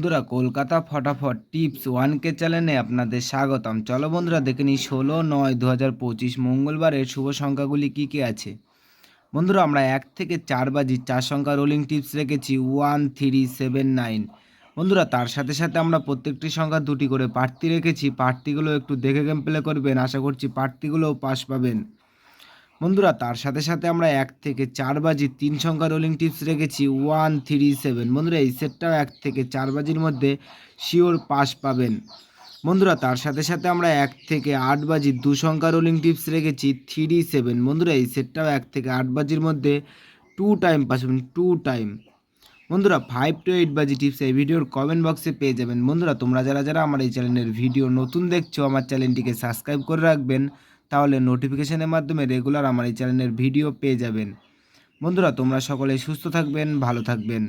বন্ধুরা, কলকাতা ফটাফট tips 1K চ্যানেলে আপনাদের স্বাগতম। চলো বন্ধুরা, দেখে নিই 16/9/2025 মঙ্গলবারের শুভ সংখ্যাগুলি কী কী আছে। বন্ধুরা, আমরা 1 থেকে 4 বাজি 4 সংখ্যা রোলিং টিপস রেখেছি 1379। বন্ধুরা, তার সাথে সাথে আমরা প্রত্যেকটি সংখ্যা দুটি করে প্রার্থী রেখেছি। প্রার্থীগুলো একটু দেখে গেম প্লে করবেন, আশা করছি প্রার্থীগুলোও পাস পাবেন। বন্ধুরা, তার সাথে সাথে আমরা 1 থেকে 4 বাজি 3 সংখ্যা রোলিং টিপস রেখেছি 137। বন্ধুরা, এই সেটটাও 1 থেকে 4 বাজির মধ্যে শিওর পাস পাবেন। বন্ধুরা, তার সাথে সাথে আমরা 1 থেকে 8 বাজি 2 সংখ্যা রোলিং টিপস রেখেছি 37। বন্ধুরা, এই সেটটাও 1 থেকে 8 বাজির মধ্যে 2 টাইম পাস পাবেন, 2 টাইম। বন্ধুরা, 5 to 8 বাজি টিপস এই ভিডিওর কমেন্ট বক্সে পেয়ে যাবেন। বন্ধুরা, তোমরা যারা আমার এই চ্যানেলের ভিডিও নতুন দেখছো, আমার চ্যানেলটিকে সাবস্ক্রাইব করে রাখবেন, তাহলে নোটিফিকেশনের মাধ্যমে রেগুলার আমার এই চ্যানেলের ভিডিও পেয়ে যাবেন। বন্ধুরা, তোমরা সকলে সুস্থ থাকবেন, ভালো থাকবেন।